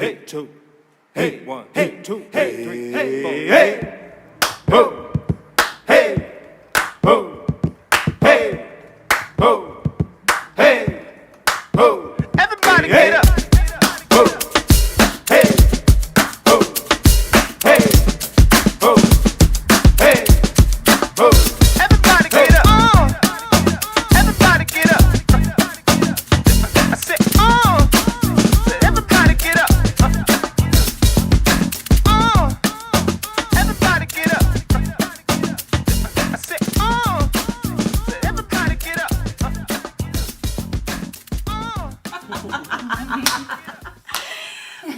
Hey, two. Hey, one. Hey, two. Hey, three. Hey, four. Hey. Ho. Hey. Ho. Hey. Ho. Hey. Ho. Everybody get up. Ho. Hey. Ho. Hey. Ho. Hey. Ho. Everybody get up. Everybody get up. I said, everybody get up. Everybody get up. I said, everybody get up.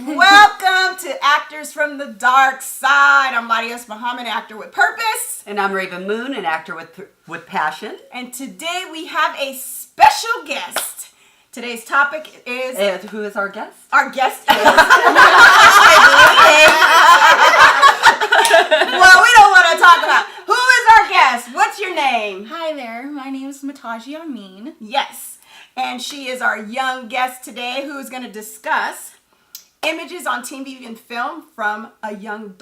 Welcome to Actors from the Dark Side. I'm LaDios Muhammad, actor with purpose. And I'm Rav'n Moon, an actor with passion. And today we have a special guest. Today's topic is... Who is our guest? Our guest is... Well, we don't want to talk about... Who is our guest? What's your name? Hi there, my name is Matahji Ameen. Yes. And she is our young guest today who is going to discuss images on TV and film from a young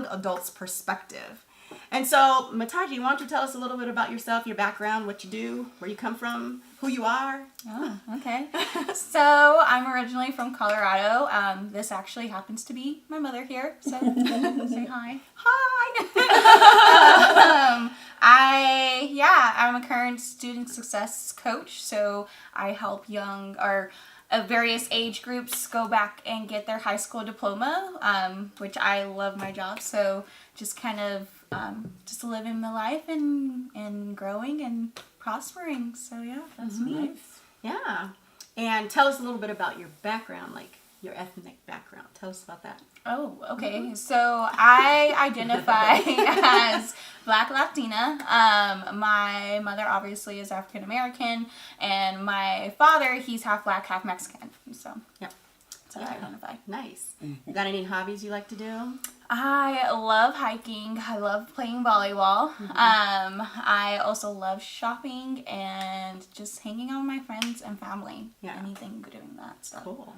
adult's perspective. And so, Matahji, why don't you tell us a little bit about yourself, your background, what you do, where you come from, who you are? Oh, okay. So, I'm originally from Colorado. This actually happens to be my mother here, so say hi. Hi! I'm a current student success coach, so I help various age groups go back and get their high school diploma, which I love my job, so just kind of just living my life and growing and prospering. So yeah, that's me. Nice. Yeah. And tell us a little bit about your background, like your ethnic background. Tell us about that. Oh, okay. So I identify as Black Latina. My mother obviously is African American, and my father, he's half Black, half Mexican. So Yep. that's how I identify. Nice. You got any hobbies you like to do? I love hiking. I love playing volleyball. I also love shopping and just hanging out with my friends and family. Yeah. Anything doing that stuff. Cool.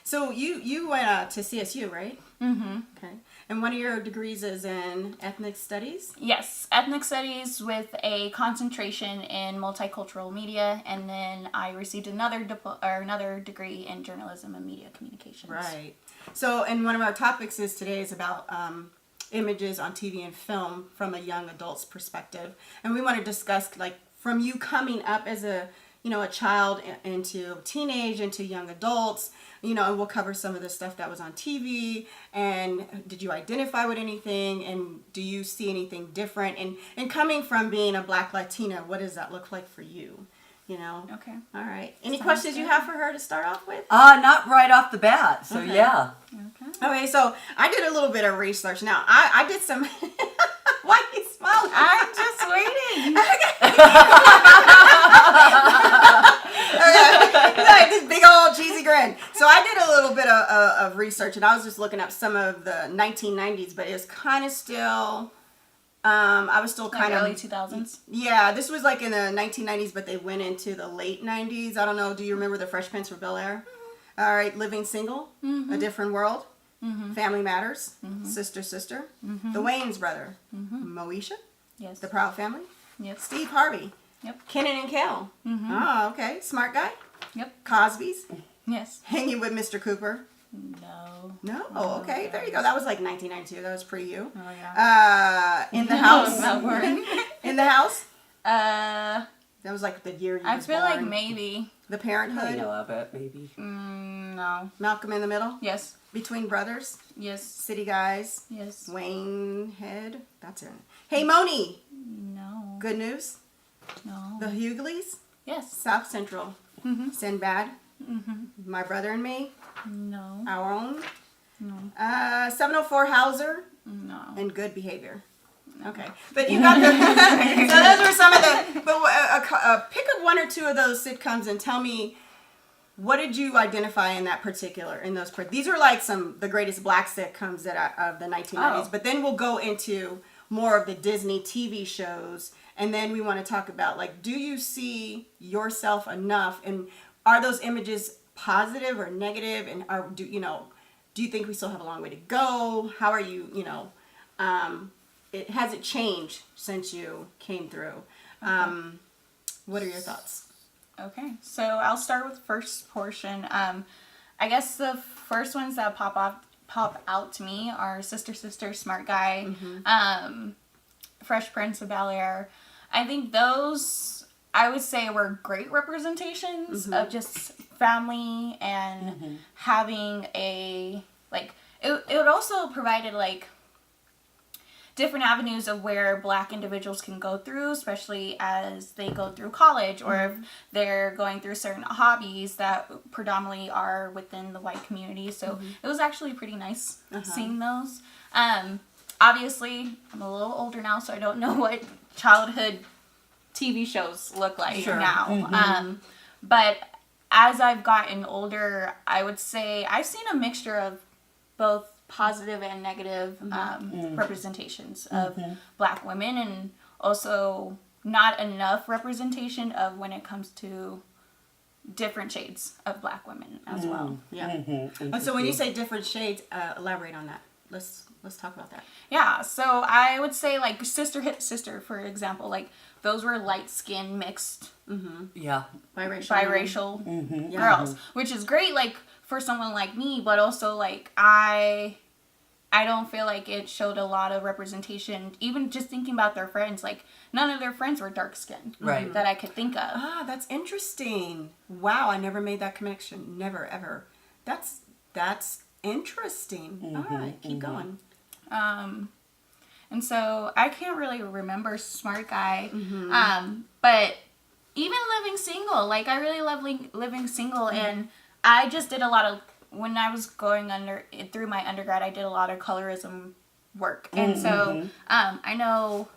So you went to CSU, right? Mm-hmm. Okay. And one of your degrees is in ethnic studies? Yes, ethnic studies with a concentration in multicultural media, and then I received another degree in journalism and media communications. Right. So, and one of our topics today is about images on TV and film from a young adult's perspective, and we want to discuss like from you coming up as a child into teenage, into young adults, and we'll cover some of the stuff that was on TV, and did you identify with anything, and do you see anything different, and coming from being a Black Latina, what does that look like for you? Okay. All right. Any Sounds questions you good. have for her to start off with? Not right off the bat. So Okay. yeah. Okay, so I did a little bit of research. Now, I did some... Why are you smiling? I'm just waiting. Like this big old cheesy grin. So I did a little bit of research, and I was just looking up some of the 1990s, but it was kind of still... I was still kind of... early 2000s? Yeah, this was like in the 1990s, but they went into the late 90s. I don't know. Do you remember the Fresh Prince from Bel-Air? Mm-hmm. All right, Living Single, A Different World, Family Matters, Sister, The Wayans Brother, Moesha, Yes. The Proud Family, Yep. Steve Harvey, Yep. Kenan and Kel. Oh, okay. Smart Guy, Yep. Cosby's, Yes. Hanging with Mr. Cooper. No. No, okay, there you go. That was like 1992. That was pre-you. Oh, yeah. In the House. That word. In the House. Uh, That was like the year you I was feel born. like maybe. The I Parenthood. know of it, maybe. No. Malcolm in the Middle. Yes. Between Brothers. Yes. City Guys. Yes. Wayne Head. That's it. Hey, Moni. No. Good News. No. The Hughleys. Yes. South Central. Sinbad. My Brother and Me. No. Our Own. No. 704 Hauser. No. And Good Behavior. Okay, but you got the. So those were some of the. But pick up one or two of those sitcoms and tell me, what did you identify in that particular? In those, these are like the greatest Black sitcoms of the 1990s. Oh. But then we'll go into more of the Disney TV shows, and then we want to talk about like, do you see yourself enough, and are those images positive or negative, and do you think we still have a long way to go? How are you, you know, has it changed since you came through? What are your thoughts? Okay, so I'll start with the first portion. I guess the first ones that pop out to me are Sister Sister, Smart Guy, Fresh Prince of Bel-Air. I think those, I would say, were great representations of just family and having a, like, it also provided, like, different avenues of where Black individuals can go through, especially as they go through college or if they're going through certain hobbies that predominantly are within the white community. So it was actually pretty nice seeing those. Obviously, I'm a little older now, so I don't know what childhood TV shows look like now. But as I've gotten older, I would say I've seen a mixture of both positive and negative representations of Black women, and also not enough representation of when it comes to different shades of Black women as well. Yeah. So when you say different shades, elaborate on that. Let's talk about that. Yeah, so I would say, like, Sister Hit Sister, for example, like, those were light-skinned, mixed, biracial girls, which is great, like, for someone like me, but also, like, I don't feel like it showed a lot of representation, even just thinking about their friends, like, none of their friends were dark-skinned that I could think of. Ah, that's interesting. Wow, I never made that connection. Never, ever. That's interesting. All right, keep going. And so I can't really remember Smart Guy, but even living single, like, I really love living single, and I just did a lot of, when I was going through my undergrad, I did a lot of colorism work, and so I know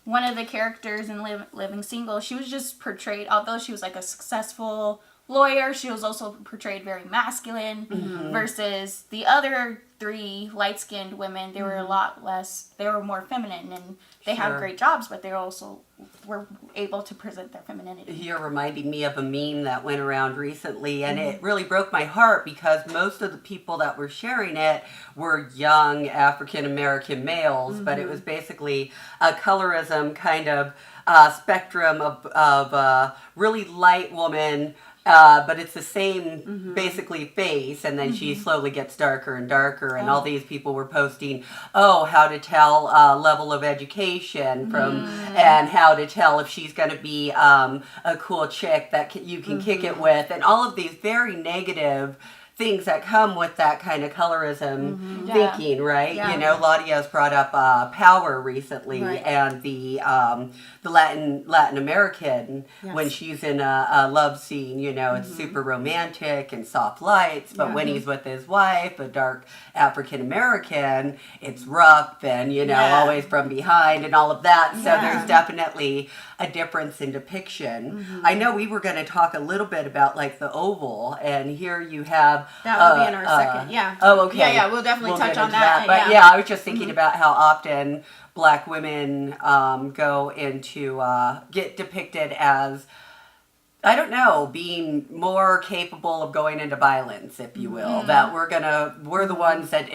one of the characters in Living Single, she was just portrayed, although she was like a successful lawyer, she was also portrayed very masculine, versus the other three light-skinned women, they were a lot less, they were more feminine, and they had great jobs, but they also were able to present their femininity. You're reminding me of a meme that went around recently, and it really broke my heart because most of the people that were sharing it were young African-American males, but it was basically a colorism kind of spectrum of really light woman, but it's the same basically face, and then she slowly gets darker and darker, and all these people were posting, how to tell level of education from, and how to tell if she's going to be a cool chick that you can kick it with, and all of these very negative things that come with that kind of colorism thinking, right? Yeah. You know, LaDios brought up Power recently, and the Latin American, when she's in a love scene, you know, it's super romantic and soft lights, but when he's with his wife, a dark African American, it's rough and, you know, always from behind and all of that. So there's definitely a difference in depiction. I know we were going to talk a little bit about, like, the Oval, and here you have That will be in our second. Yeah. Oh, okay. Yeah, we'll definitely touch get on into that. But yeah, I was just thinking about how often Black women go into, get depicted as, I don't know, being more capable of going into violence, if you will. That we're the ones that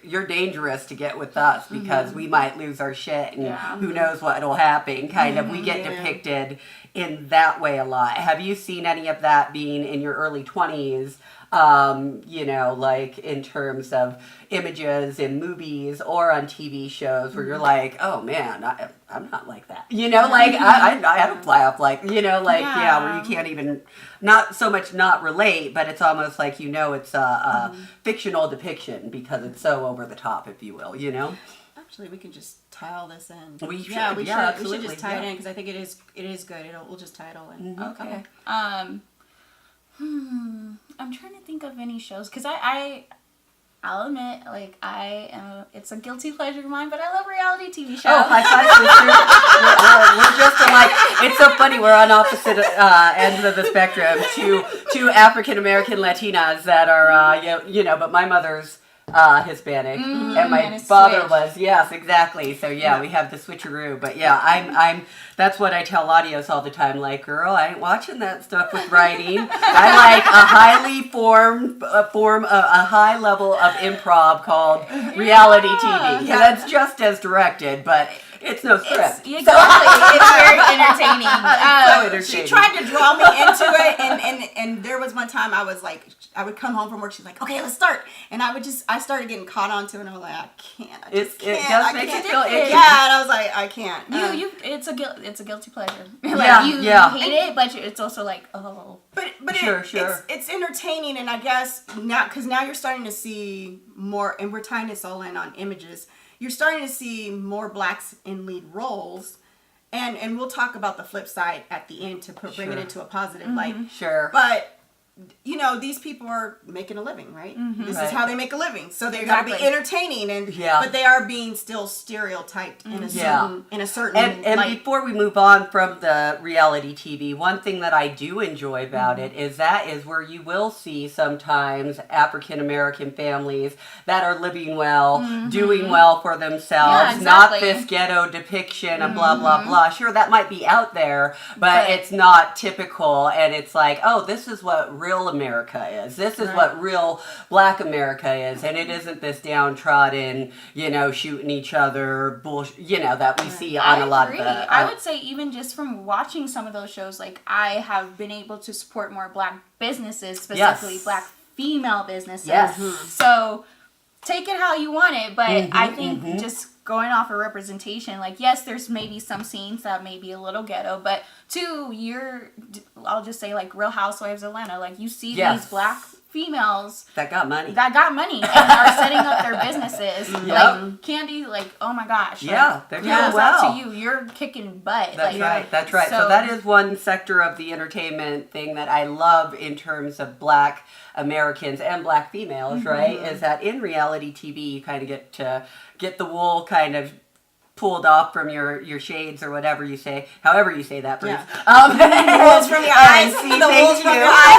you're dangerous to get with us because we might lose our shit and who knows what'll happen. Kind of, we get depicted in that way a lot. Have you seen any of that being in your early 20s? You know, like in terms of images in movies or on TV shows where you're like, oh man, I'm not like that. You know, like I don't fly off like, you know, like, where you can't even, not so much not relate, but it's almost like, you know, it's a fictional depiction because it's so over the top, if you will, you know? Actually, we can just tie all this in. We should, we should just tie it in because I think it is good. We'll just tie it all in. Okay. I'm trying to think of any shows because I'll admit, like, it's a guilty pleasure of mine, but I love reality TV shows. Oh, high five, sister. We're just like, it's so funny, we're on opposite ends of the spectrum. Two African-American Latinas that are, you know, but my mother's Hispanic, and my and a father switch. was. Yes, exactly. So yeah, we have the switcheroo. But yeah, I'm. That's what I tell LaDios all the time. Like, girl, I ain't watching that stuff with writing. I like a highly a high level of improv called reality TV. Yeah, that's just as directed, but. It's no script. Exactly. It's very entertaining. She tried to draw me into it, and there was one time I was like, I would come home from work. She's like, okay, let's start, and I started getting caught onto it, and I was like, I can't. I just can't. It does I make can't. you feel icky. Yeah, and I was like, I can't. It's a guilty pleasure. Yeah, You hate it, but it's also like, oh. But Sure. It's entertaining, and I guess now because now you're starting to see more, and we're tying this all in on images. You're starting to see more blacks in lead roles, and we'll talk about the flip side at the end to bring it into a positive light. Sure. But these people are making a living, right? This is how they make a living. So they're got to be entertaining, but they are being still stereotyped in a certain And light. before we move on from the reality TV, one thing that I do enjoy about it is that is where you will see sometimes African American families that are living well, doing well for themselves, not this ghetto depiction of blah blah blah. Sure, that might be out there, but it's not typical, and it's like, oh, this is what real America is. This is what real black America is, and it isn't this downtrodden, shooting each other bullshit, that we see on a lot of the... I would say even just from watching some of those shows, like I have been able to support more black businesses, specifically black female businesses. Yes. So take it how you want it, but I think just going off of representation, like, yes, there's maybe some scenes that may be a little ghetto, but I'll just say, like, Real Housewives of Atlanta, like, you see these black females that got money and are setting up their businesses. Like Candy, like, oh my gosh, like, they're doing well. Up to you, you're kicking butt. That's right. So that is one sector of the entertainment thing that I love in terms of black Americans and black females, right? Is that in reality TV you kind of get to get the wool kind of pulled off from your shades or whatever you say, however you say that, Bruce. The wool's from your eyes. The wool's from your eyes.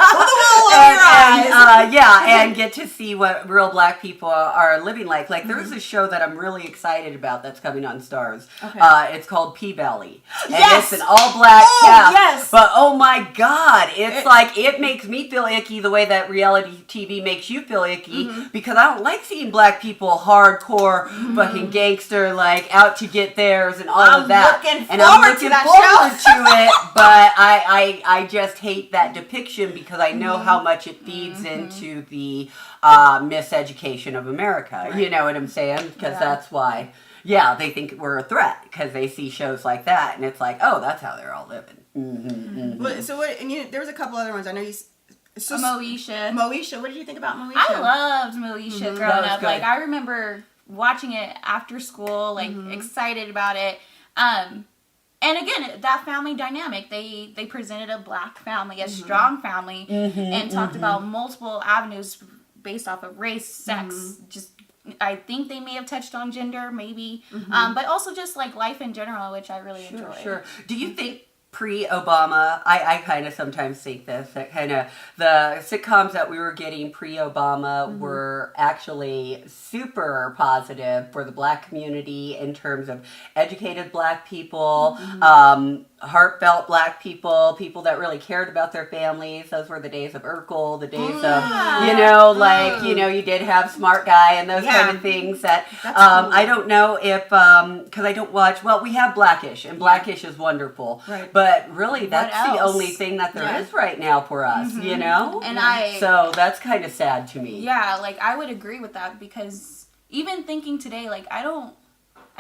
Pull the wool over your eyes. And get to see what real black people are living like. Like, there's a show that I'm really excited about that's coming on Stars. Okay. It's called P-Valley. And it's an all-black cast. Yes. But, oh my God, it's like, it makes me feel icky the way that reality TV makes you feel icky, because I don't like seeing black people hardcore, fucking gangster, like, out to get theirs and all of that. I'm looking forward to it, but I just hate that depiction because I know how much it feeds into the miseducation of America. Right. You know what I'm saying? Because that's why, they think we're a threat because they see shows like that, and it's like, oh, that's how they're all living. So what? And there was a couple other ones. I know you. So Moesha. What did you think about Moesha? I loved Moesha growing up. Good. Like, I remember watching it after school, like, excited about it. And again, that family dynamic, they presented a black family, a strong family, and talked about multiple avenues based off of race, sex, just, I think they may have touched on gender, maybe, but also just, like, life in general, which I really enjoyed. Sure. Do you think pre-Obama, I kind of sometimes think this, that kind of the sitcoms that we were getting pre-Obama were actually super positive for the black community in terms of educated black people, heartfelt black people, people that really cared about their families. Those were the days of Urkel, the days of, you did have Smart Guy and those kind of things that, cool. I don't know if, because I don't watch, we have Blackish, and Blackish is wonderful, but really that's the only thing that there is right now for us, you know? And so that's kind of sad to me. Yeah, like, I would agree with that, because even thinking today, like, I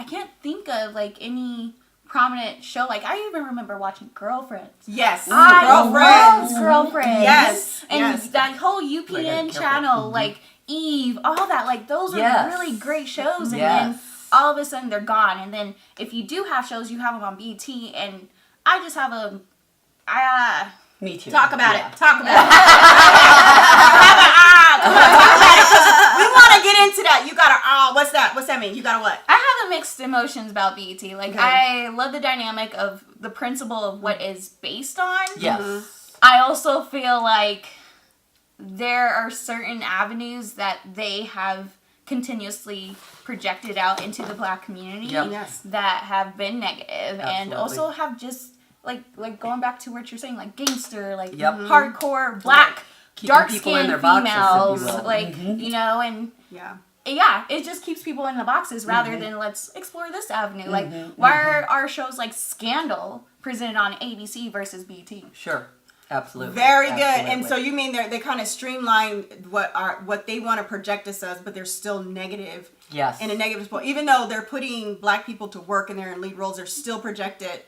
can't think of, like, any prominent show. Like, I even remember watching Girlfriends. Yes. Girlfriends. Yes. And that whole UPN channel, like, Eve, all that, like, those are really great shows. And then all of a sudden they're gone. And then if you do have shows, you have them on BT. And I just have me too. Talk about it. Talk about it. Come on, talk about it. 'Cause we want to get into that. You gotta, what's that? What's that mean? You gotta what? I have a mixed emotions about BET. Like, I love the dynamic of the principle of what is based on. Yes. I also feel like there are certain avenues that they have continuously projected out into the Black community Yep. Yes. that have been negative, and Absolutely. also have just like going back to what you're saying, like gangster, like Yep. hardcore Black, Keeping dark people in skinned their boxes, if you females, will. like Mhm. you know, and Yeah. yeah, it just keeps people in the boxes rather than let's explore this avenue. Like, why are our shows like Scandal presented on ABC versus BT? Sure. Absolutely. Very good. And Absolutely. so you mean they kind of streamline what they want to project us as, but they're still negative. Yes. In a negative spot. Even though they're putting Black people to work and they're in lead roles, they're still projected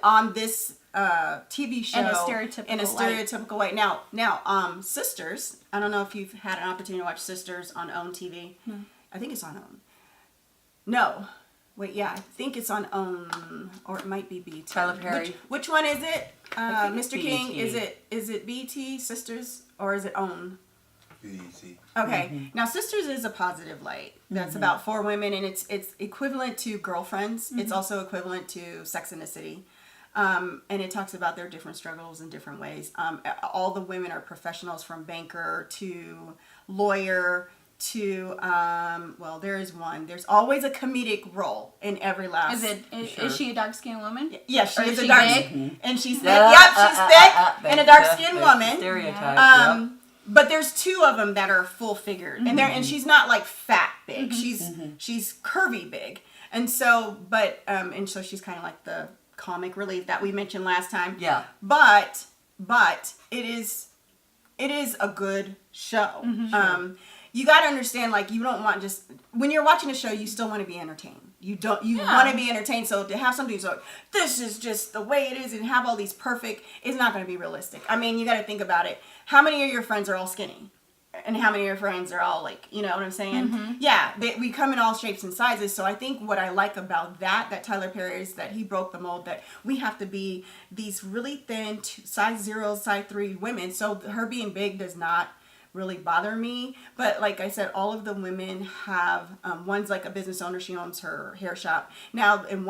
on this TV show In a stereotypical way. Now, Sisters. I don't know if you've had an opportunity to watch Sisters on OWN TV. No. I think it's on OWN. No. Wait, yeah, I think it's on OWN, or it might be BT. Tyler Perry. Which one is it? I think it's Mr. King, BT. is it BT, Sisters, or is it OWN? BET. Okay. Now, Sisters is a positive light. That's about 4 women, and it's equivalent to Girlfriends. It's also equivalent to Sex and the City. And it talks about their different struggles in different ways. All the women are professionals, from banker to lawyer to, well, there is one. There's always a comedic role in every last. Is she a dark skinned woman? Yes, she Or is is a she dark, big? and she's thick. Yep, she's thick and a dark skinned woman. Stereotype. But there's 2 of them that are full figured, and she's not like fat big. She's curvy big, and so and so she's kind of like the comic relief that we mentioned last time. Yeah. But it is a good show. You got to understand, like, you don't want just when you're watching a show, you still want to be entertained. You want to be entertained. So to have something so this is just the way it is, and have all these perfect, it's not going to be realistic. I mean, you got to think about it. How many of your friends are all skinny? And how many of your friends are all like, you know what I'm saying? Yeah, we come in all shapes and sizes. So I think what I like about that Tyler Perry is that he broke the mold that we have to be these really thin size 0, size 3 women. So her being big does not really bother me. But like I said, all of the women have, one's like a business owner. She owns her hair shop now. And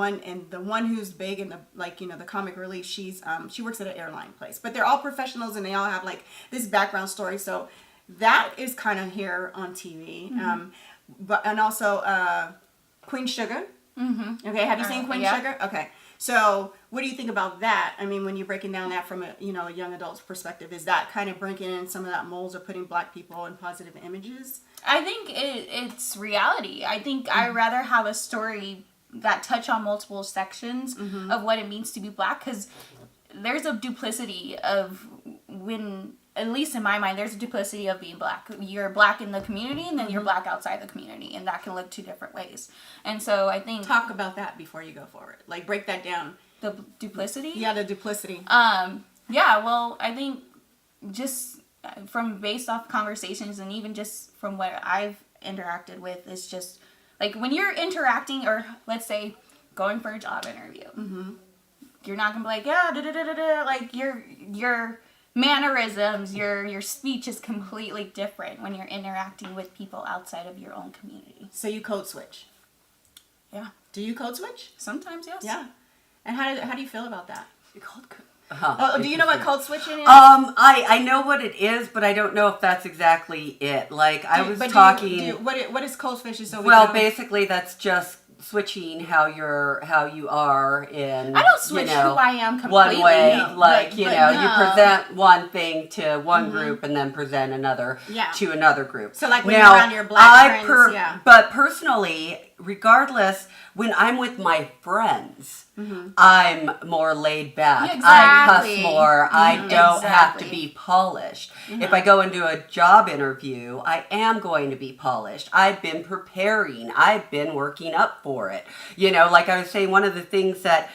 the one who's big and the comic relief, she works at an airline place. But they're all professionals and they all have like this background story. So that is kind of here on TV. And also Queen Sugar. Okay, have you seen Queen yeah. Sugar? Okay. So what do you think about that? I mean, when you're breaking down that from a young adult's perspective, is that kind of breaking in some of that molds or putting Black people in positive images? I think it's reality. I think I'd rather have a story that touch on multiple sections of what it means to be Black, because there's a duplicity of when, at least in my mind, there's a duplicity of being Black. You're Black in the community, and then you're Black outside the community, and that can look 2 different ways. And so I think Talk about that before you go forward. Like, break that down. the duplicity. Yeah, the duplicity. Yeah. Well, I think just from based off conversations and even just from what I've interacted with, it's just like when you're interacting, or let's say going for a job interview, you're not gonna be like, yeah, da da da da da. Like your mannerisms, your speech is completely different when you're interacting with people outside of your own community. So you code switch. Yeah. Do you code switch? Sometimes, yes. Yeah. And how do you feel about that? Huh. Oh, do you know what code switching is? I know what it is, but I don't know if that's exactly it. Like, I was talking. What is code switching? So Well, basically, that's just switching how you are in. I don't switch who I am completely. One way, no, like but you no. present one thing to one group and then present another Yeah. to another group. So, like when you're around your Black friends, yeah. But personally, regardless, when I'm with my friends, I'm more laid back. Yeah, I exactly. cuss more. I don't have to Exactly. be polished. If I go into a job interview, I am going to be polished. I've been preparing. I've been working up for it. Like I was saying, one of the things that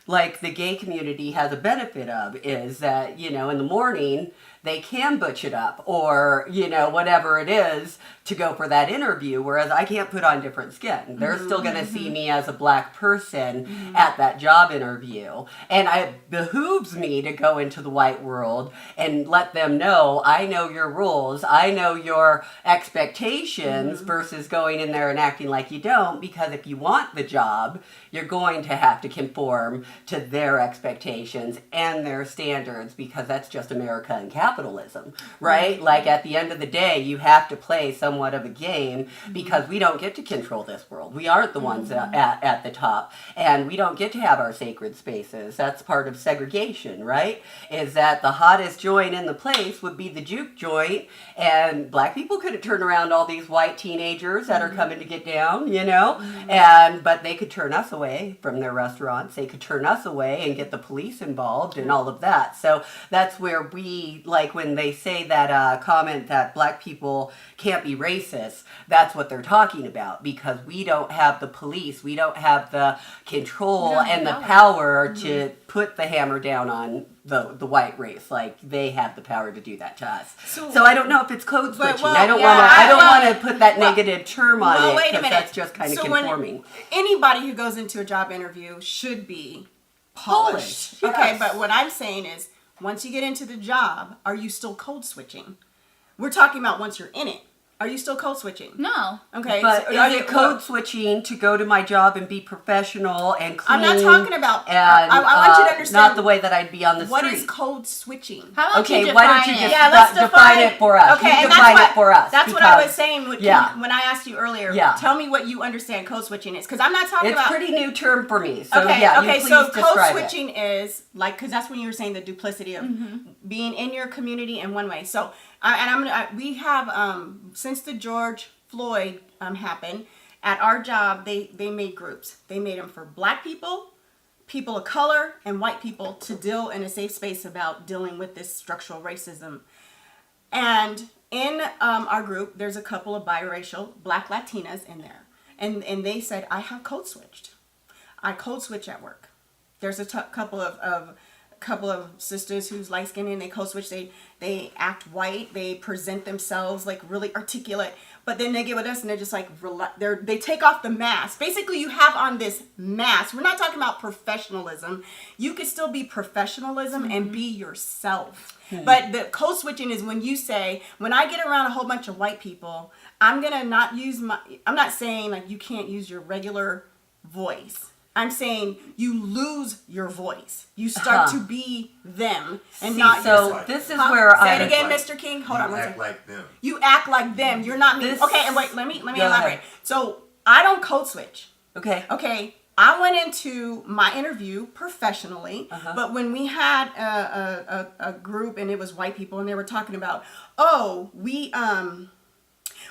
like the gay community has a benefit of is that, in the morning they can butch it up or, whatever it is to go for that interview. Whereas I can't put on different skin. They're still going to see me as a Black person at that job interview. And it behooves me to go into the white world and let them know, I know your rules. I know your expectations versus going in there and acting like you don't. Because if you want the job, you're going to have to conform to their expectations and their standards, because that's just America and California. capitalism, right? Like at the end of the day, you have to play somewhat of a game because we don't get to control this world. We aren't the ones at the top, and we don't get to have our sacred spaces. That's part of segregation, right? Is that the hottest joint in the place would be the juke joint, and black people could turn around all these white teenagers that are coming to get down, you know, but they could turn us away from their restaurants. They could turn us away and get the police involved and all of that. So that's where we, like when they say that comment that black people can't be racist, that's what they're talking about, because we don't have the police, we don't have the control and the power to put the hammer down on the white race. Like they have the power to do that to us. So I don't know if it's code switching. I don't want to put that negative term on it, wait a because minute. that's just kind of conforming. Anybody who goes into a job interview should be polished. Yes. Okay, but what I'm saying is, once you get into the job, are you still code switching? We're talking about once you're in it. Are you still code switching? No. Okay. But so is it code switching to go to my job and be professional and clean? I'm not talking about. And, I want you to understand. Not the way that I'd be on the What street. is code switching? How about Okay, you why don't define you it? just let's define it for us? Okay, You and define that's it for us. That's what I was because- saying when I asked you earlier. Yeah. Tell me what you understand code switching is, because I'm not talking It's about. a pretty new term for me. So Okay, yeah, okay. you please So code describe switching is like, because that's when you were saying the duplicity of being in your community in one way. So, we have since the George Floyd happened at our job, they made groups. They made them for black people, people of color, and white people to deal in a safe space about dealing with this structural racism. And in our group, there's a couple of biracial black Latinas in there. And they said, I have code switched. I code switch at work. There's a couple of sisters who's light skinned and they code switch. They act white. They present themselves like really articulate. But then they get with us and they're just like, they take off the mask. Basically, you have on this mask. We're not talking about professionalism. You can still be professionalism and be yourself. But the code switching is when you say, when I get around a whole bunch of white people, I'm not saying like you can't use your regular voice. I'm saying you lose your voice. You start to be them and not So yourself. this is Huh? where Say I it again, Mr. King. Hold on one act second. like them. You act like them. You're not me. This- Okay, and wait, let me Go elaborate. ahead. So I don't code switch. Okay. Okay, I went into my interview professionally, but when we had a group and it was white people and they were talking about, we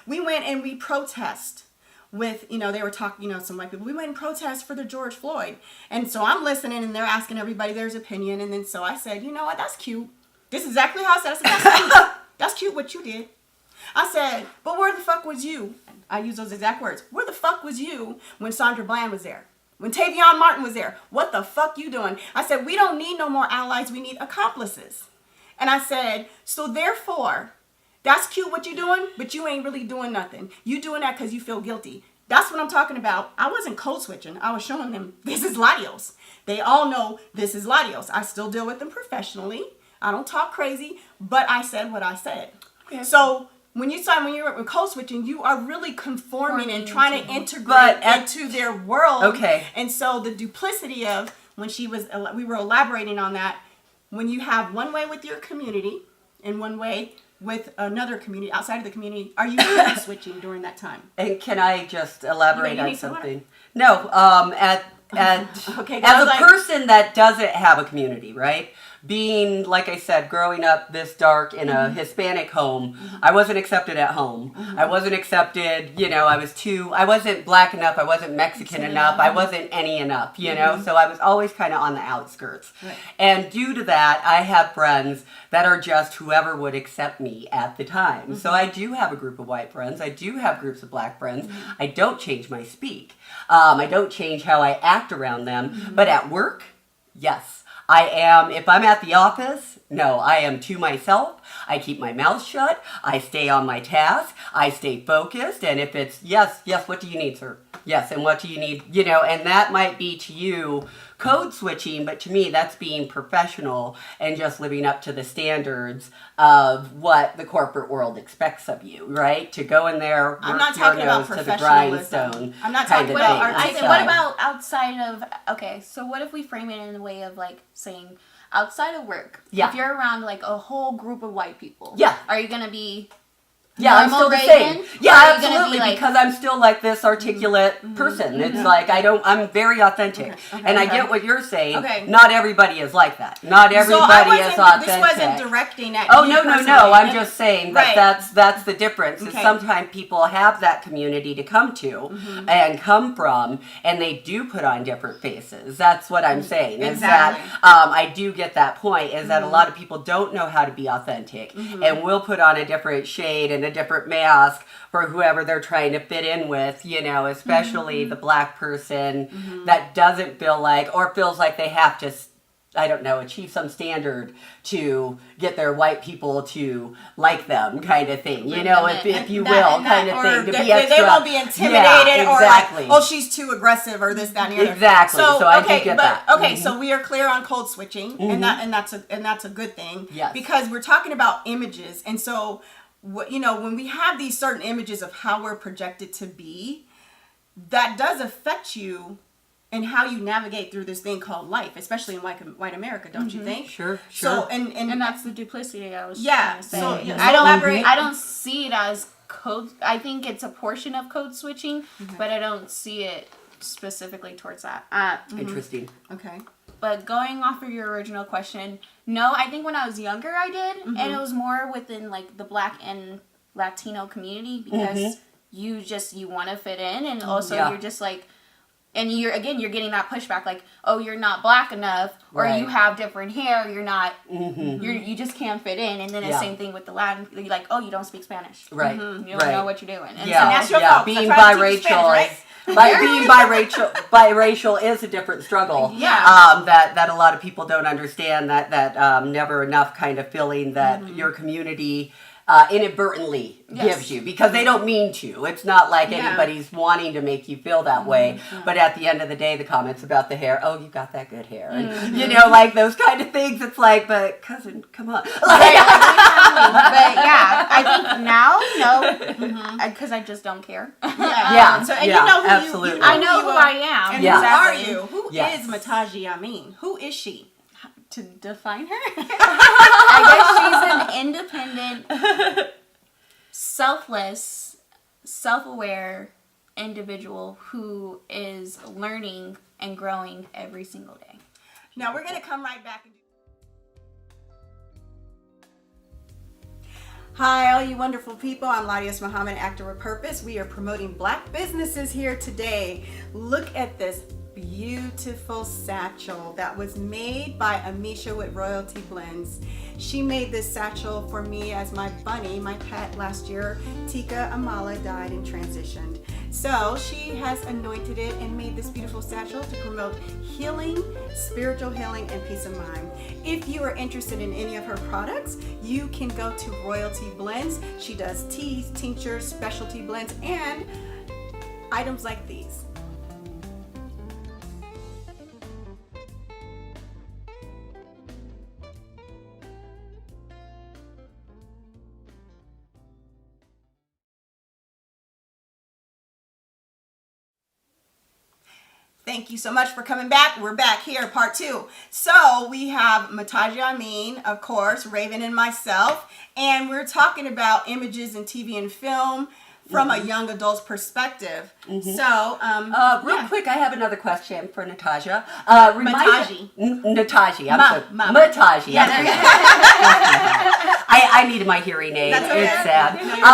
went and we protest with, they were talking, some white people, we went and protest for the George Floyd. And so I'm listening and they're asking everybody their opinion. And then so I said, you know what, that's cute. This is exactly how I said it. I said, that's cute. That's cute what you did. I said, but where the fuck was you? I use those exact words. Where the fuck was you when Sandra Bland was there? When Tavion Martin was there? What the fuck you doing? I said, we don't need no more allies. We need accomplices. And I said, so therefore, that's cute what you doing, but you ain't really doing nothing. You doing that because you feel guilty. That's what I'm talking about. I wasn't code switching. I was showing them this is LaDios. They all know this is LaDios. I still deal with them professionally. I don't talk crazy, but I said what I said. Okay. So when you're code switching, you are really conforming and trying to integrate into their world. Okay. And so the duplicity of when we were elaborating on that, when you have one way with your community and one way with another community outside of the community, are you code switching during that time? And can I just elaborate You on need some something? No. Okay, as a like, person that doesn't have a community, right? Being, like I said, growing up this dark in a Hispanic home, I wasn't accepted at home. I wasn't accepted, I wasn't black enough, I wasn't Mexican enough, I wasn't any enough, so I was always kind of on the outskirts. Right. And due to that, I have friends that are just whoever would accept me at the time. So I do have a group of white friends, I do have groups of black friends, I don't change my speak. I don't change how I act around them, but at work, yes. I am, if I'm at the office, no, I am to myself. I keep my mouth shut. I stay on my task. I stay focused. And if it's, yes, what do you need, sir? Yes, and what do you need? And that might be to you code switching, but to me, that's being professional and just living up to the standards of what the corporate world expects of you, right? To go in there, work I'm not your talking about nose to the professionalism. grindstone. I'm not kind talking of about thing. I said, what about outside of, okay, so what if we frame it in a way of like saying, outside of work, Yeah. if you're around like a whole group of white people, Yeah. are you gonna be Yeah, I'm still normal the Rav'n? same. Or Yeah, are you gonna absolutely, be like, because I'm still like this articulate person. It's like I'm very authentic. And I get what you're saying. Okay. Not everybody is like that. Not So everybody is authentic. This wasn't directing at Oh, you no. personally. I'm just saying that Right. that's the difference. Is Okay. sometimes people have that community to come to and come from, and they do put on different faces. That's what I'm saying. Is Exactly. that I do get that point, is that a lot of people don't know how to be authentic and will put on a different shade and a different mask for whoever they're trying to fit in with, especially the black person that doesn't feel like, or feels like they have to, I don't know, achieve some standard to get their white people to like them, kind of thing. If you will, kind of thing. To be extra. They won't be intimidated Yeah, exactly. or like, oh, she's too aggressive or this, that, and the other. Exactly. So I do get that. Okay, so we are clear on code switching, and that's a good thing. Yes. Because we're talking about images, and so when we have these certain images of how we're projected to be, that does affect you and how you navigate through this thing called life, especially in white America, don't you think? Sure. So and that's the duplicity I was yeah. trying to say. So I don't see it as code. I think it's a portion of code switching, but I don't see it specifically towards that. Interesting. Okay. But going off of your original question, no, I think when I was younger I did, and it was more within like the Black and Latino community because you want to fit in, and also you're just like, and you're getting that pushback like, oh, you're not black enough, or you have different hair, you're not, you just can't fit in, and then the same thing with the Latin, you're like, oh, you don't speak Spanish, Right. you don't know what you're doing, and And that's your fault. 'cause I Being tried to teach you Spanish, biracial right? being biracial is a different struggle. Yeah. That a lot of people don't understand, that never enough kind of feeling that your community inadvertently gives you, because they don't mean to. It's not like anybody's wanting to make you feel that way. But at the end of the day, the comments about the hair, oh, you got that good hair, and like those kind of things. It's like, but cousin, come on. but yeah, I think now, no, because I just don't care. Yeah. So, and Yeah, you know who absolutely. you I know who I am. And Yeah. who are Exactly. you? Who Yes. is Matahji Ameen? Who is she? To define her, I guess she's an independent, selfless, self-aware individual who is learning and growing every single day. Now we're gonna come right back and do. Hi, all you wonderful people. I'm LaDios Muhammad, actor with purpose. We are promoting black businesses here today. Look at this beautiful satchel that was made by Amisha with Royalty Blends. She made this satchel for me as my bunny, my pet last year. Tika Amala died and transitioned. So she has anointed it and made this beautiful satchel to promote healing, spiritual healing, and peace of mind. If you are interested in any of her products, you can go to Royalty Blends. She does teas, tinctures, specialty blends, and items like these. Thank you so much for coming back. We're back here, part 2. So we have Matahji Ameen, of course, Rav'n, and myself, and we're talking about images in TV and film from a young adult's perspective. So, Real quick, I have another question for Natasha. Matahji. Natasji. Ma. Matahji. Yeah, there you go. I needed my hearing aid. That's okay. It's sad. No, you're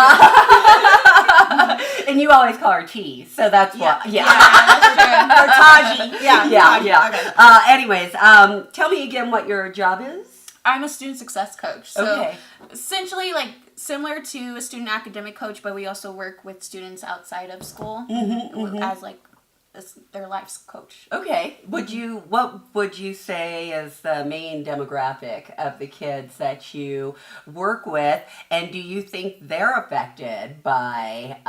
good. And you always call her T, so that's what. Yeah. Or Taji. Yeah. Taji. Yeah. Okay. Anyways, tell me again what your job is. I'm a student success coach. So Okay. essentially like similar to a student academic coach, but we also work with students outside of school as like their life's coach. Okay. What would you say is the main demographic of the kids that you work with, and do you think they're affected by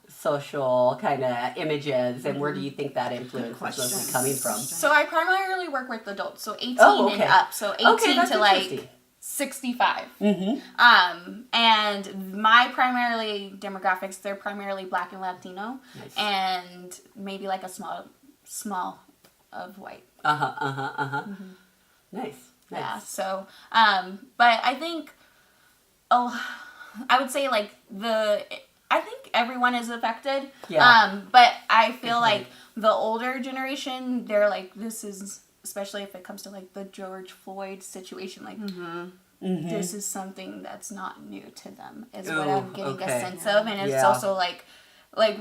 social kind of images, and where do you think that influence is mostly coming from? So I primarily work with adults, so 18 okay. and up. So 18 Okay, that's to like interesting. 65. And my primarily demographics, they're primarily Black and Latino, Nice. and maybe like a small of white. Nice. Yeah. So, but I think, I would say like I think everyone is affected. Yeah. But I feel like the older generation, they're like, this is, especially if it comes to like the George Floyd situation, like this is something that's not new to them, is what I'm getting a sense of. And it's also like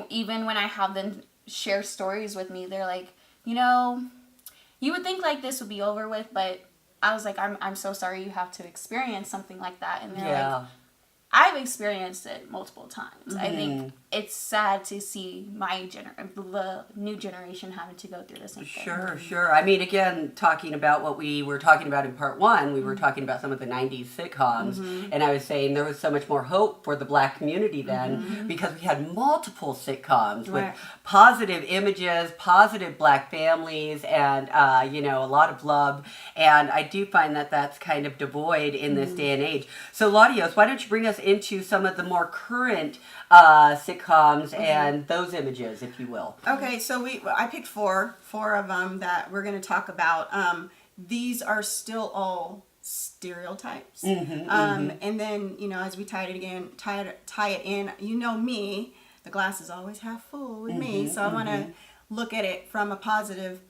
even when I have them share stories with me, they're like, you know, you would think like this would be over with, but I was like, I'm so sorry you have to experience something like that. And they're like, I've experienced it multiple times. I think it's sad to see the new generation having to go through the same thing. Sure. I mean, again, talking about what we were talking about in part one, we were talking about some of the 90s sitcoms, and I was saying there was so much more hope for the Black community then because we had multiple sitcoms with positive images, positive Black families, and, a lot of love. And I do find that that's kind of devoid in this day and age. So, LaDios, why don't you bring us into some of the more current sitcoms and those images, if you will. Okay, so I picked four of them that we're going to talk about. These are still all stereotypes, and then as we tie it in. You know me, the glass is always half full with me, so I want to look at it from a positive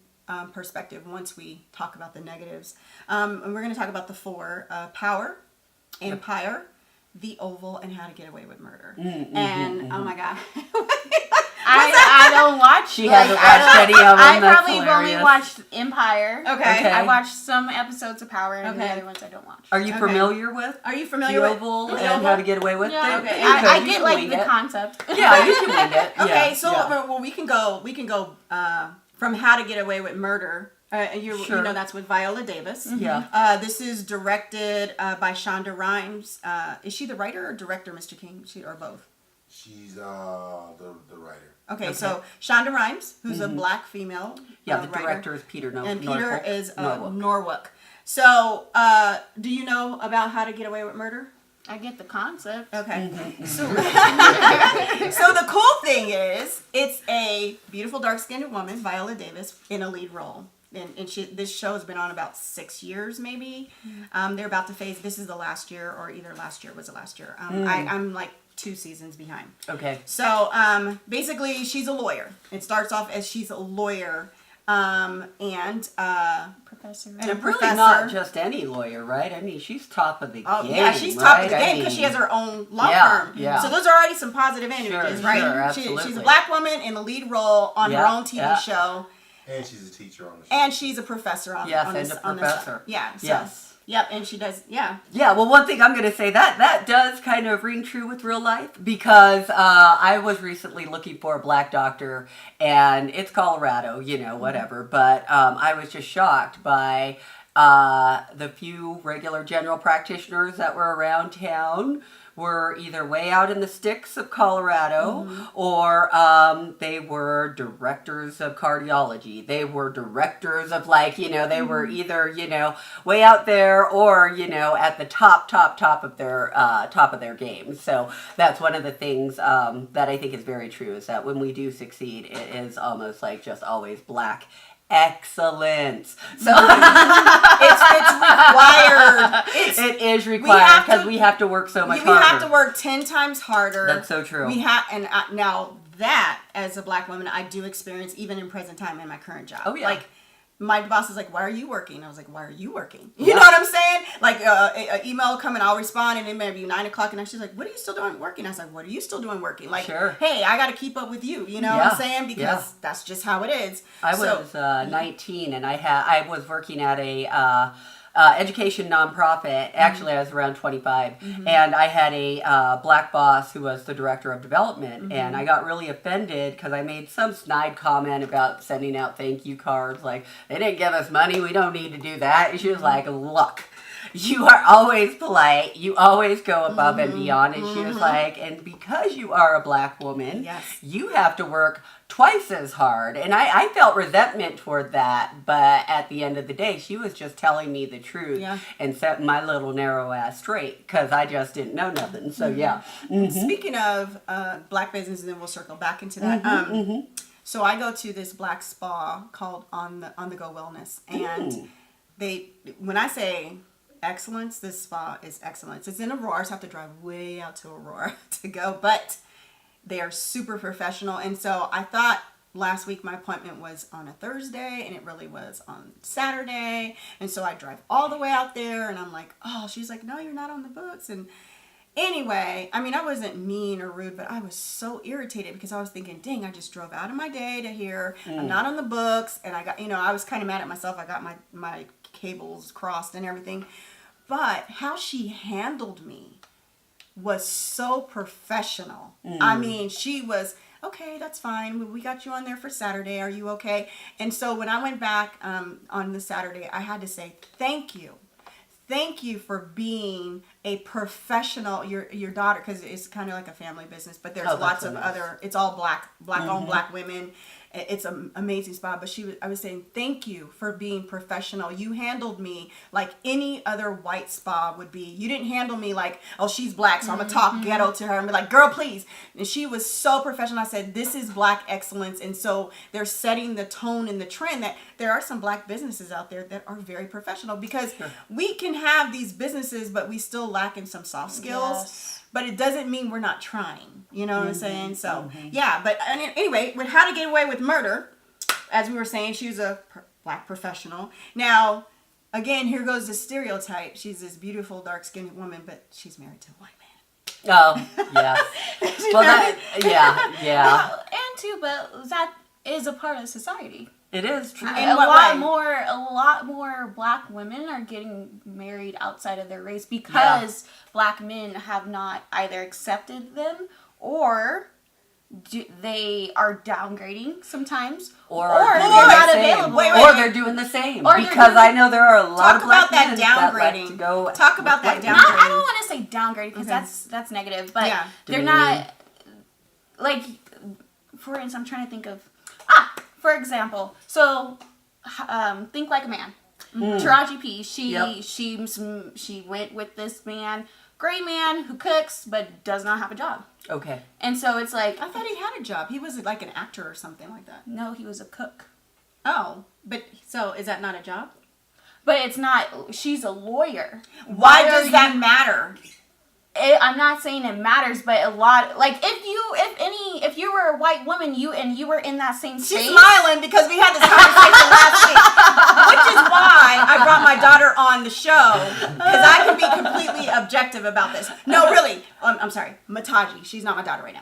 perspective once we talk about the negatives. And we're going to talk about the four: Power, Empire, The Oval, and How to Get Away with Murder. And oh my god. I don't watch. She hasn't watched any of them. I probably only watched Empire. Okay. I watched some episodes of Power, and the other ones I don't watch. Are you familiar with? Are you familiar The with Oval and How to Get Away with it? Okay. I get like the concept. Yeah, you can wing it. Okay, so well, we can go from How to Get Away with Murder. You know that's with Viola Davis. Yeah. This is directed by Shonda Rhimes. Is she the writer or director, Mr. King? Or both? She's the writer. Okay, so Shonda Rhimes, who's a Black female the writer. director is Peter And Peter Norfolk. is Norwalk. So, do you know about How to Get Away with Murder? I get the concept. Okay. So the cool thing is, it's a beautiful dark-skinned woman, Viola Davis, in a lead role. And this show has been on about 6 years, maybe. They're about to phase. This is the last year, or either last year was the last year. I'm like 2 seasons behind. Okay. So basically, she's a lawyer. It starts off as she's a lawyer and Professor. and a Really professor. not just any lawyer, right? I mean, she's top of the game. Yeah, she's top of the right? game because she has her own law Yeah, firm. yeah. So those are already some positive images, Sure, right? absolutely. She's a Black woman in the lead role on her own TV show. And she's a teacher on the show. And she's a professor on Yes, on and this, a on this show. professor. Yeah. So, Yes. Yep, and she does. Yeah. Yeah, well, one thing I'm going to say that does kind of ring true with real life because I was recently looking for a Black doctor, and it's Colorado, whatever. But I was just shocked by the few regular general practitioners that were around town were either way out in the sticks of Colorado or they were directors of cardiology. They were directors of they were either, way out there or, at the top of their game. So that's one of the things that I think is very true is that when we do succeed, it is almost like just always Black excellence. So It's required. it is required because we have to work so much harder. We have to work 10 times harder. That's so true. Now that as a Black woman, I do experience even in present time in my current job. Oh, yeah. Like my boss is like, "Why are you working?" I was like, "Why are you working?" You know what I'm saying? Like an email will come and I'll respond, and it may be 9 o'clock, and she's like, "What are you still doing working?" I was like, "What are you still doing working?" Like, Sure. Hey, I got to keep up with you. You know what I'm saying? Because that's just how it is. I was 19 and I was working at a education nonprofit. Actually, I was around 25, and I had a Black boss who was the director of development, and I got really offended because I made some snide comment about sending out thank you cards, like, they didn't give us money, we don't need to do that. And she was like, look, you are always polite. You always go above and beyond. And she was like, and because you are a Black woman, you have to work twice as hard. And I felt resentment toward that. But at the end of the day, she was just telling me the truth and setting my little narrow ass straight because I just didn't know nothing. So, Speaking of Black business, and then we'll circle back into that. So I go to this Black spa called On the Go Wellness, and when I say excellence, this spa is excellence. It's in Aurora, so I have to drive way out to Aurora to go, but they are super professional. And so I thought last week my appointment was on a Thursday, and it really was on Saturday. And so I drive all the way out there, and I'm like, oh, she's like, no, you're not on the books. And anyway, I mean, I wasn't mean or rude, but I was so irritated because I was thinking, dang, I just drove out of my day to here. I'm not on the books. And I got, I was kind of mad at myself. I got my cables crossed and everything. But how she handled me was so professional. I mean, she was, okay, that's fine. We got you on there for Saturday. Are you okay? And so when I went back on the Saturday, I had to say, thank you. Thank you for being a professional, your daughter, because it's kind of like a family business, but there's lots of other, it's all black owned, black women. It's an amazing spa, but I was saying, thank you for being professional. You handled me like any other white spa would be. You didn't handle me like, oh, she's black, so I'm going to talk ghetto to her and be like, girl, please. And she was so professional. I said, this is black excellence. And so they're setting the tone and the trend that there are some black businesses out there that are very professional, because we can have these businesses, but we still lack in some soft skills. Yes. But it doesn't mean we're not trying. You know what I'm saying? So, yeah. But anyway, with How to Get Away with Murder, as we were saying, she was a black professional. Now, again, here goes the stereotype. She's this beautiful, dark-skinned woman, but she's married to a white man. Oh, yes. Well, yeah. And too, but that is a part of society. It is true. In a what lot way? more black women are getting married outside of their race because black men have not either accepted them, or they are downgrading sometimes, or they're not available. Or they're doing the same. Because I know there are a lot of black men that like to go. Talk about that downgrading. I don't want to say downgrading, because that's negative, but they're not, like, for instance, I'm trying to think of, for example, so Think Like a Man. Tarahji P. She went with this man, gray man, who cooks but does not have a job. Okay. And so it's like, I thought he had a job. He was like an actor or something like that. no, he was a cook. Oh, but so is that not a job? But it's not. She's a lawyer. Why does that matter? I'm not saying it matters, but a lot, like, if you were a white woman, you were in that same space. She's smiling because we had this conversation last week, which is why I brought my daughter on the show, because I can be completely objective about this. No, really, I'm sorry, Matahji. She's not my daughter right now.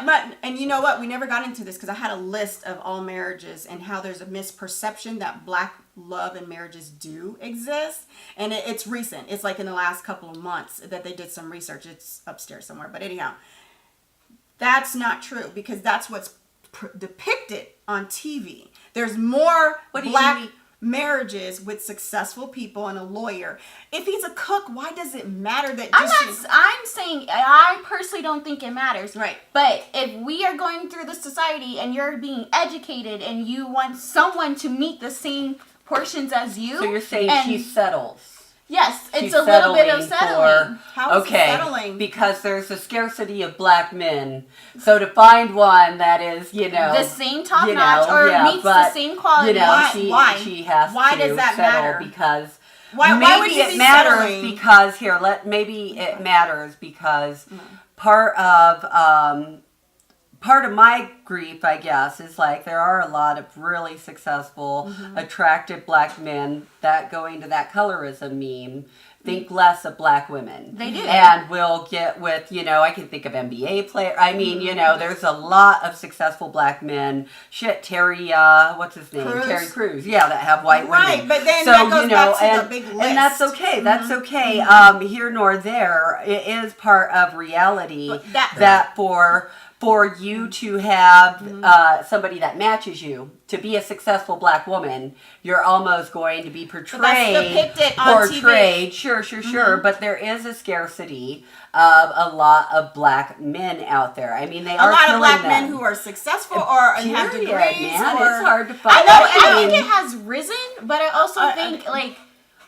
but and you know what? We never got into this because I had a list of all marriages and how there's a misperception that black love and marriages do exist, and it's recent. It's like in the last couple of months that they did some research. It's upstairs somewhere, but anyhow, that's not true, because that's what's depicted on TV. There's more black marriages with successful people and a lawyer. If he's a cook, why does it matter that I'm saying I personally don't think it matters. Right. But if we are going through the society and you're being educated and you want someone to meet the same portions as you. So you're saying she settles. Yes, it's a little bit of settling. How is it settling? Because there's a scarcity of black men. So to find one that is, the same top notch or meets the same quality. Why? She has why to does that settle matter? Because why would you it matters settling? Because maybe it matters because part of my grief, I guess, is like there are a lot of really successful, attractive black men that go into that colorism meme, think less of black women. They do. And will get with, I can think of NBA players. I mean, there's a lot of successful black men. Terry, what's his name? Terry Crews. Yeah, that have white women. Right, but then that goes back to the big list. And that's okay. That's okay. Here nor there. It is part of reality that for you to have somebody that matches you, to be a successful black woman, you're almost going to be portrayed. But that's depicted on TV. Sure. But there is a scarcity of a lot of black men out there. I mean, they are a lot of black them. men who are successful or have degrees. Man, or it's hard to find. I think it has risen, but I also think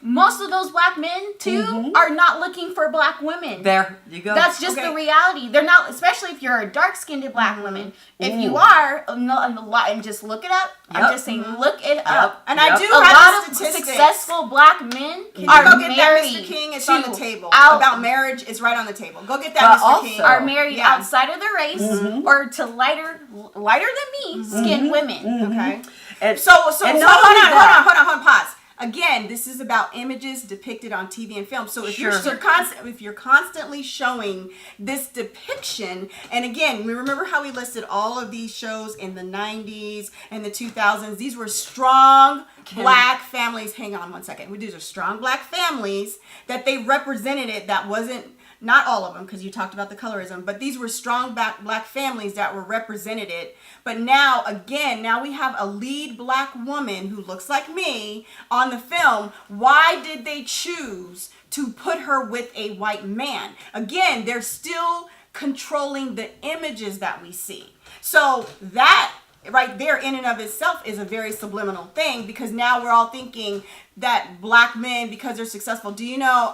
most of those black men too are not looking for black women. There you go. That's just the reality. They're not, especially if you're a dark-skinned black woman. If you are, and just look it up. Yep. I'm just saying, look it up. And I do A have lot of statistics. successful black men Can are you go get that, married Mr. King? It's on the to table. out- About marriage, it's right on the table. Go get But that, Mr. also- King. are married Yeah. outside of their race or to lighter than me skinned women. Okay. And So and hold not only on, that- pause. Again, this is about images depicted on TV and film. So if Sure. if you're constantly showing this depiction, and again, we remember how we listed all of these shows in the 90s and the 2000s. These were strong black families. Hang on one second. These are strong black families that they represented it. That wasn't. Not all of them, because you talked about the colorism, but these were strong black families that were represented. But now, again, we have a lead black woman who looks like me on the film. Why did they choose to put her with a white man? Again, they're still controlling the images that we see. So that right there in and of itself is a very subliminal thing, because now we're all thinking that black men, because they're successful. Do you know,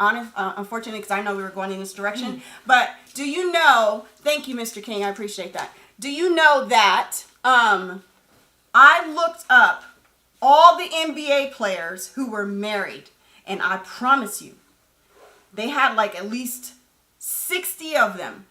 unfortunately, because I know we were going in this direction, but do you know, thank you, Mr. King, I appreciate that. Do you know that I looked up all the NBA players who were married, and I promise you, they had like at least 60 of them.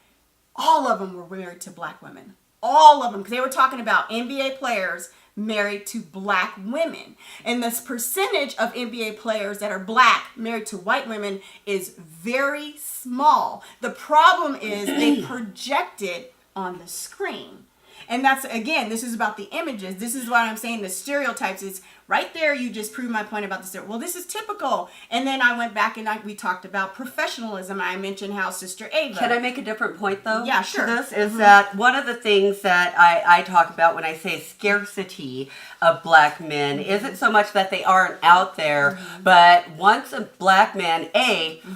All of them were married to black women. All of them, because they were talking about NBA players married to black women. And this percentage of NBA players that are black married to white women is very small. The problem is they project it on the screen. And that's, again, this is about the images. This is what I'm saying, the stereotypes is right there. You just proved my point about the stereotype. Well, this is typical. And then I went back and we talked about professionalism. I mentioned how Sister Ava. Can I make a different point, though? Yeah, sure. To this is that one of the things that I talk about when I say scarcity of black men isn't so much that they aren't out there, but once a black man,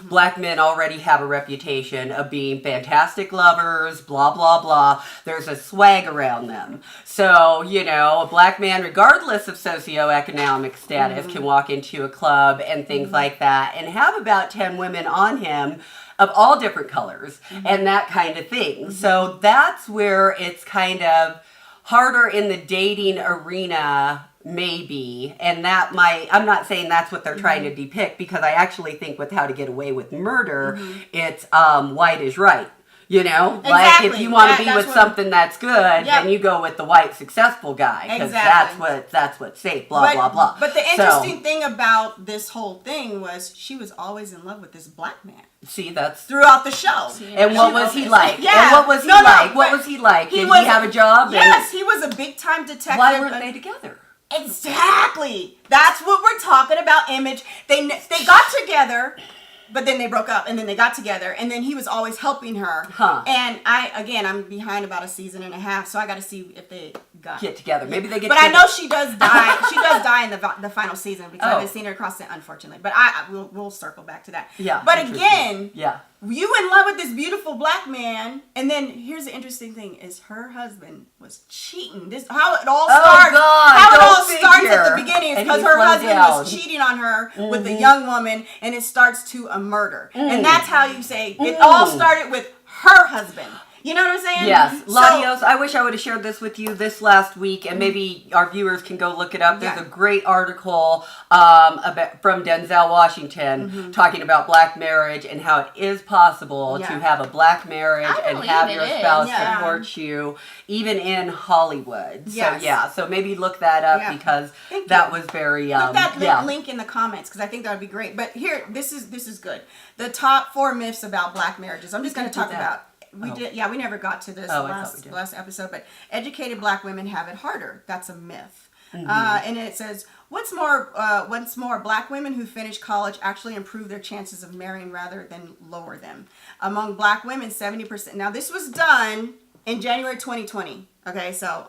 black men already have a reputation of being fantastic lovers, blah, blah, blah. There's a swag around them. So, a black man, regardless of socioeconomic status, can walk into a club and things like that and have about 10 women on him of all different colors and that kind of thing. So that's where it's kind of harder in the dating arena, maybe, and that I'm not saying that's what they're trying to depict, because I actually think with How to Get Away with Murder, it's white is right. Like if you want to be with something that's good, then you go with the white successful guy, because that's what's safe. Blah blah. But the interesting thing about this whole thing was she was always in love with this black man. See, that's throughout the show. And what was he like? Yeah. And what was he like? What was he like? Did he have a job? Yes, he was a big time detective. Why weren't they together? Exactly. That's what we're talking about. Image. They got together. But then they broke up, and then they got together, and then he was always helping her. And I'm behind about a season and a half, so I got to see if they get together. Maybe they get. But together. I know she does die. She does die in the final season, because I haven't seen her across it, unfortunately. But we'll circle back to that. Yeah. But again, yeah, you in love with this beautiful black man, and then here's the interesting thing: is her husband was cheating. This how it all starts. How it all starts at the beginning is because her husband was cheating on her with a young woman, and it starts to a murder. And that's how you say it all started with her husband. You know what I'm saying? Yes. LaDios, I wish I would have shared this with you this last week, and maybe our viewers can go look it up. There's a great article from Denzel Washington talking about black marriage and how it is possible to have a black marriage and have your spouse support you, even in Hollywood. So maybe look that up, because that was very... Put that link in the comments, because I think that would be great. But here, this is good. The top 4 myths about black marriages. I'm just going to talk about... We never got to this last episode, but educated black women have it harder. That's a myth. And it says, what's more, black women who finish college actually improve their chances of marrying rather than lower them. Among black women, 70%. Now, this was done in January 2020. Okay, so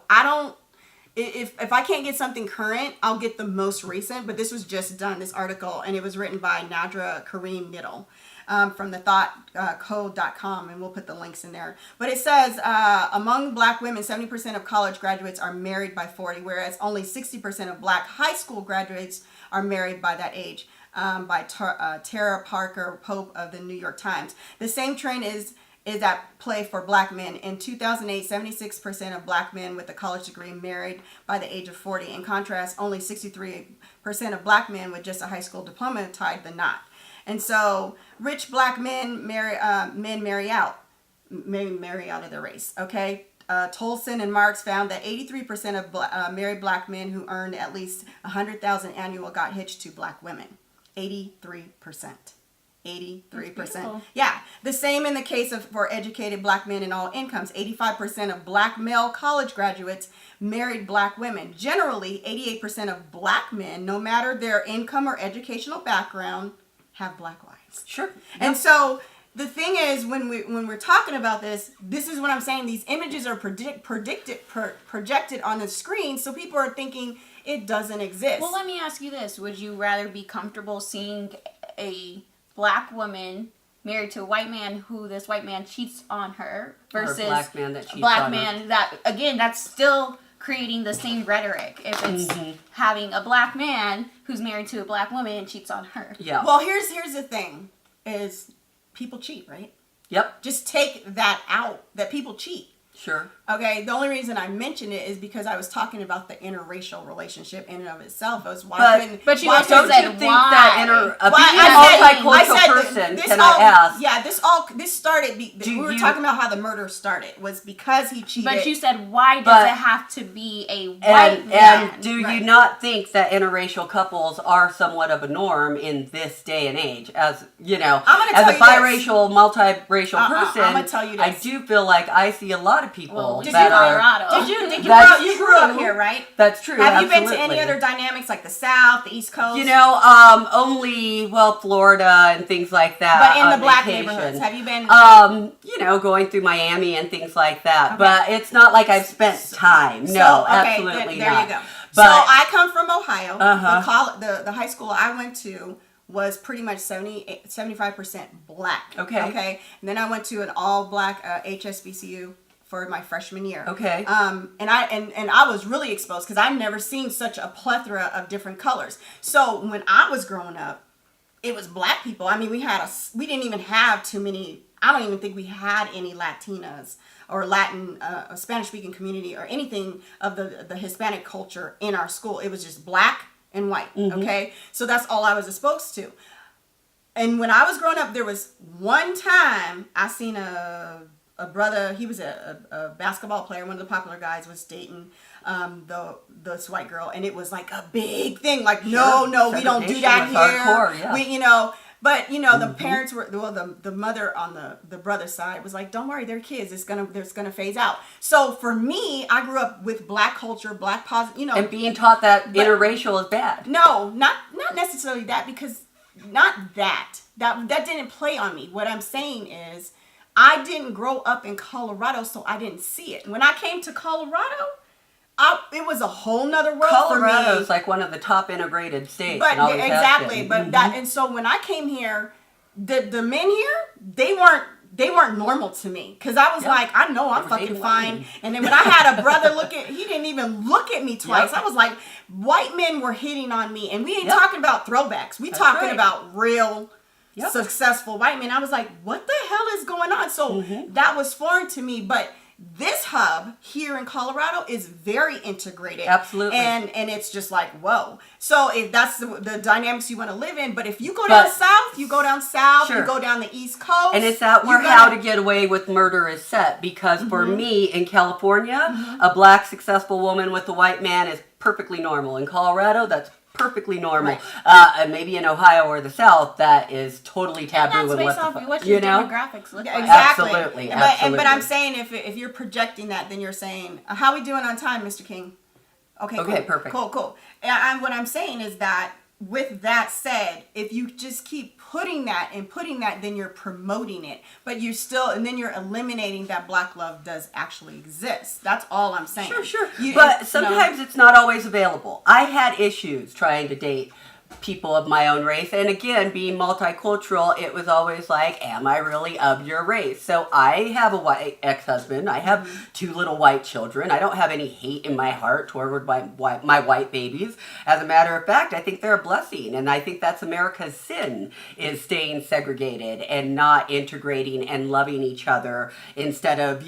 if I can't get something current, I'll get the most recent, but this was just done, this article, and it was written by Nadra Kareem Middle. from the thoughtcode.com, and we'll put the links in there. But it says among black women, 70% of college graduates are married by 40, whereas only 60% of black high school graduates are married by that age. By Tara Parker Pope of the New York Times. The same trend is at play for black men. In 2008, 76% of black men with a college degree married by the age of 40. In contrast, only 63% of black men with just a high school diploma tied the knot. And so, rich black men marry out of the race. Okay. Tolson and Marks found that 83% of married black men who earned at least $100,000 annual got hitched to black women. 83%. 83%. Yeah. The same in the case for educated black men in all incomes. 85% of black male college graduates married black women. Generally, 88% of black men, no matter their income or educational background, have black wives. Sure. And so the thing is, when we're talking about this is what I'm saying. These images are projected on the screen, so people are thinking it doesn't exist. Well, let me ask you this. Would you rather be comfortable seeing a black woman married to a white man who this white man cheats on her versus a black man that cheats a black on man her? that, again, that's still creating the same rhetoric. If it's having a black man who's married to a black woman and cheats on her. Yeah. Well, here's the thing, is people cheat, right? Yep. Just take that out, that people cheat. Sure. Okay, the only reason I mentioned it is because I was talking about the interracial relationship in and of itself. I was But you why also couldn't said you think why? that Well, being a multicultural person, this can all, I ask? Yeah, this started. We were talking about how the murder started was because he cheated. But you said, why does it have to be a white man? And do Right. you not think that interracial couples are somewhat of a norm in this day and age? As you know, I'm gonna as tell a you biracial, multiracial person, I'm gonna tell you I this. do feel like I see a lot of people Well, that are. Colorado. You grew up here, right? That's true. Have you been to absolutely. any other dynamics like the South, the East Coast? You know, only Florida and things like that. But in on the black vacation. neighborhoods, have you been? You know, going through Miami and things like that. Okay. But it's not like I've spent time. No, absolutely there not. you go. But so I come from Ohio. Uh-huh. The high school I went to was pretty much 75% black. Okay. Okay. And then I went to an all black HSBCU for my freshman year. Okay. And I was really exposed because I've never seen such a plethora of different colors. So when I was growing up, it was black people. I mean, we didn't even have too many. I don't even think we had any Latinas or Latin, Spanish-speaking community or anything of the Hispanic culture in our school. It was just black and white. Mm-hmm. Okay, so that's all I was exposed to. And when I was growing up, there was one time I seen a brother. He was a basketball player. One of the popular guys was dating this white girl, and it was like a big thing. Like, Sure. no, we don't do that was here. hardcore, yeah. But the parents were the mother on the brother's side was like, don't worry, they're kids. It's gonna phase out. So for me, I grew up with black culture, black positive. and being taught that interracial is bad. No, not necessarily that, because not that didn't play on me. What I'm saying is, I didn't grow up in Colorado, so I didn't see it. When I came to Colorado, it was a whole nother world for me. Colorado is like one of the top integrated states. But and always has exactly, been. but and so when I came here, the men here, they weren't normal to me, because I was like, I know I'm fucking hating fine. white And then when I had a brother he didn't even look at me twice. Yep. I was like, white men were hitting on me, and we ain't Yep. talking about throwbacks. We That's talking right. about real. Yep. Successful white men. I was like, what the hell is going on? So that was foreign to me. But this hub here in Colorado is very integrated. Absolutely. And it's just like, whoa. So if that's the dynamics you want to live in, but if you go down south, you go down south, Sure. you go down the East Coast. And it's that where How to Get Away with Murder is set. Because for me, in California, a black successful woman with a white man is perfectly normal. In Colorado, that's perfectly normal. Right. And maybe in Ohio or the South, that is totally taboo. And that's based off of what your demographics look like. Exactly. Absolutely. But I'm saying if you're projecting that, then you're saying, how we doing on time, Mr. King? Okay, cool. Perfect. Cool. And what I'm saying is that, with that said, if you just keep putting that, then you're promoting it. But then you're eliminating that black love does actually exist. That's all I'm saying. Sure. But sometimes it's not always available. I had issues trying to date people of my own race. And again, being multicultural, it was always like, am I really of your race? So I have a white ex-husband. I have 2 little white children. I don't have any hate in my heart toward my white babies. As a matter of fact, I think they're a blessing. And I think that's America's sin, is staying segregated and not integrating and loving each other instead of,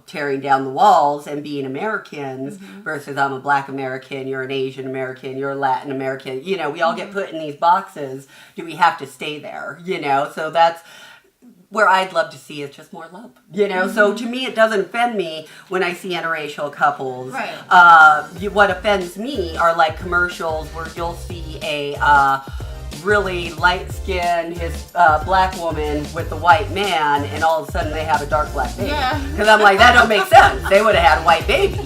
tearing down the walls and being Americans versus I'm a Black American, you're an Asian American, you're a Latin American. We all get put in these boxes. Do we have to stay there? So that's where I'd love to see is just more love. So to me, it doesn't offend me when I see interracial couples. Right. What offends me are like commercials where you'll see a really light-skinned black woman with a white man, and all of a sudden they have a dark black baby. Because I'm like, that don't make sense. They would have had a white baby,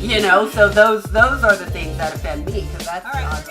So those are the things that offend me, because that's not